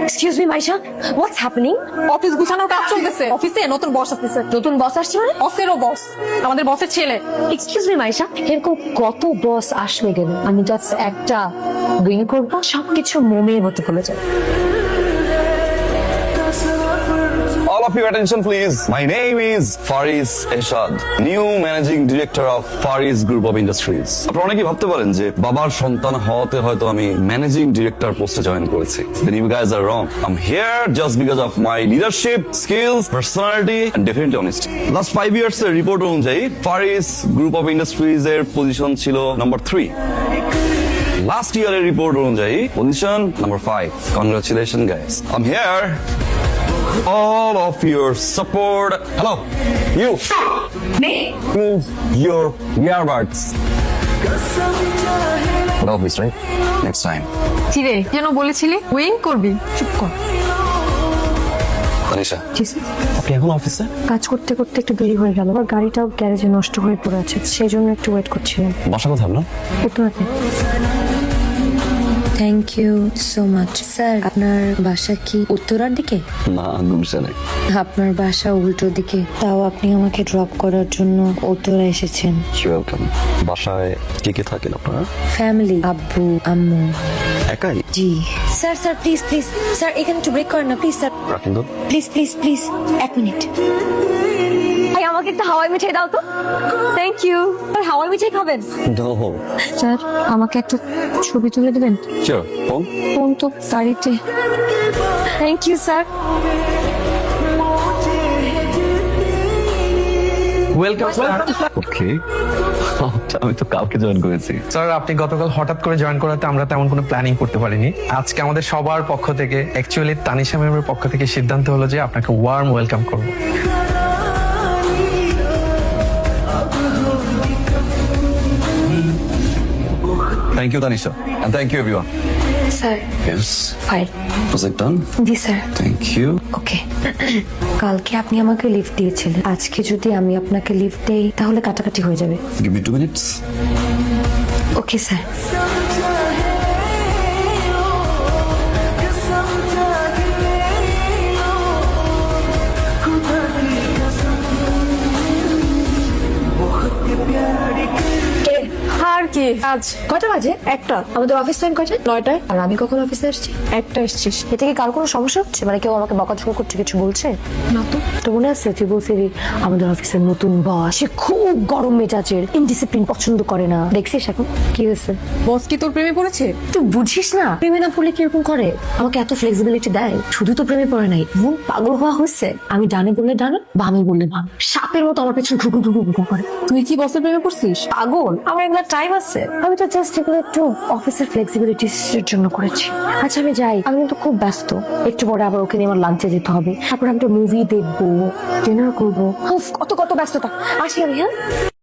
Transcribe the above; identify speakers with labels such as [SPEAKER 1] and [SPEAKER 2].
[SPEAKER 1] Excuse me Maisha, what's happening?
[SPEAKER 2] Office গুছানোর কাজ চলতেছে। অফিসে নতুন বস আসতেছে।
[SPEAKER 1] নতুন বস আসছে মানে?
[SPEAKER 2] বসেরও বস, আমাদের বসের ছেলে।
[SPEAKER 1] এক্সকিউজ মি মাইশা, এরকম কত বস আসবে গেল, আমি জাস্ট একটা উইং করবো, সবকিছু মোমের মতো করে যাবে।
[SPEAKER 3] All of your attention, please. My name is Faris Eshad, new managing director of Faris Group of Industries. আপনারা অনেকেই ভাবতে পারেন যে বাবার সন্তান হওয়াতে হয়তো আমি ম্যানেজিং ডিরেক্টর পোস্টে জয়েন করেছি। Then you guys are wrong. I'm here just because of my leadership, skills, personality and definitely honesty. Last 5 years এর রিপোর্ট অনুযায়ী Faris Group of Industries এর পজিশন ছিল নাম্বার 3. Last year এর report অনুযায়ী position number 5. Congratulations guys. I'm here. All of your support. Hello, you. Move your earbuds. Office, right? Next time.
[SPEAKER 2] চিরে যেন বলেছিলি wing করবি, চুপ কর।
[SPEAKER 3] তানিশা, আপনি এখন অফিসে?
[SPEAKER 1] কাজ করতে করতে একটু দেরি হয়ে গেল, আর গাড়িটাও গ্যারেজে নষ্ট হয়ে পড়ে আছে, সেই জন্য একটু ওয়েট করছিলাম।
[SPEAKER 3] বাসা কোথায় আপনার?
[SPEAKER 1] উত্তরাতে।
[SPEAKER 4] Thank you so much. Sir, আপনার বাসা কি উত্তরার দিকে?
[SPEAKER 3] না, গুলশানে।
[SPEAKER 4] আপনার বাসা উল্টো দিকে, তাও আপনি আমাকে ড্রপ করার জন্য উত্তরা এসেছেন।
[SPEAKER 3] ওয়েলকাম। বাসায় কে কে থাকেন আপনারা?
[SPEAKER 4] ফ্যামিলি, আব্বু আম্মু।
[SPEAKER 3] একাই?
[SPEAKER 4] জি sir. Sir please please, sir এখানে একটু ব্রেক করেন না প্লিজ। স্যার
[SPEAKER 3] রাখেন তো।
[SPEAKER 4] Please please please, 1 minute.
[SPEAKER 1] ভাই আমাকে একটা হাওয়াই মিঠাই দাও তো। Thank you. আর হাওয়াই মিঠাই খাবেন?
[SPEAKER 3] No.
[SPEAKER 1] স্যার আমাকে একটা ছবি তুলে দেবেন?
[SPEAKER 3] Sure. Phone?
[SPEAKER 1] ফোন তো গাড়িতে। Thank you sir.
[SPEAKER 5] Welcome sir.
[SPEAKER 3] Okay. আমি তো কাউকে জয়েন করেছি।
[SPEAKER 5] স্যার আপনি গতকাল হঠাৎ করে জয়েন করাতে আমরা তেমন কোনো প্ল্যানিং করতে পারিনি। আজকে আমাদের সবার পক্ষ থেকে, অ্যাকচুয়ালি তানিশা ম্যামের পক্ষ থেকে সিদ্ধান্ত হলো যে আপনাকে ওয়ার্ম ওয়েলকাম করব।
[SPEAKER 3] Thank you, Tanisha. And thank you, everyone.
[SPEAKER 1] Sir
[SPEAKER 3] Yes.
[SPEAKER 1] File.
[SPEAKER 3] Project done?
[SPEAKER 1] G sir.
[SPEAKER 3] Thank you.
[SPEAKER 1] ওকে। কালকে আপনি আমাকে লিফট দিয়েছিলেন, আজকে যদি আমি আপনাকে লিফট দেই তাহলে কাটাকাটি হয়ে যাবে।
[SPEAKER 3] Give me 2 minutes.
[SPEAKER 1] Okay sir.
[SPEAKER 2] আর কি আজ
[SPEAKER 1] কয়টা বাজে? একটা। আমাদের অফিস টাইম কয়টা?
[SPEAKER 2] 9টায়।
[SPEAKER 1] আর আমি কখন অফিসে আসছি?
[SPEAKER 2] 1টা এসছিস।
[SPEAKER 1] এতে কি কারো কোনো সমস্যা হচ্ছে? মানে কেউ আমাকে বকাঝকা করছে, কিছু বলছে?
[SPEAKER 2] না তো।
[SPEAKER 1] তো মনে আছে তুই বলছিলি আমাদের অফিসের নতুন বস, সে খুব গরম মেজাজের, ইনডিসিপ্লিন পছন্দ করে না। দেখছিস এখন কি হয়েছে?
[SPEAKER 2] বস কি তোর প্রেমে পড়েছে?
[SPEAKER 1] তুই বুঝিস না, প্রেমে না পড়লে কিরকম করে? আমাকে এত ফ্লেক্সিবিলিটি দেয়। শুধু তো প্রেমে পড়ে নাই, মন পাগল হওয়া হয়েছে। আমি ডানে বললে ডানে, বামে বললে বাম, সাপের মতো আমার পেছনে ঘুঘু ঘুঘু ঘুঘু করে।
[SPEAKER 2] তুই কি বসের প্রেমে পড়ছিস?
[SPEAKER 1] পাগল, আমার এগুলো টাইম আছে। আমি তো জাস্ট এগুলো একটু অফিসের ফ্লেক্সিবিলিটির জন্য করেছি। আচ্ছা আমি যাই, আমি কিন্তু খুব ব্যস্ত। একটু পরে আবার ওকে নিয়ে আমার লাঞ্চে যেতে হবে, তারপর আমি একটা মুভি দেখবো, ডিনার করবো। কত কত ব্যস্ততা। আসি আমি, হ্যাঁ।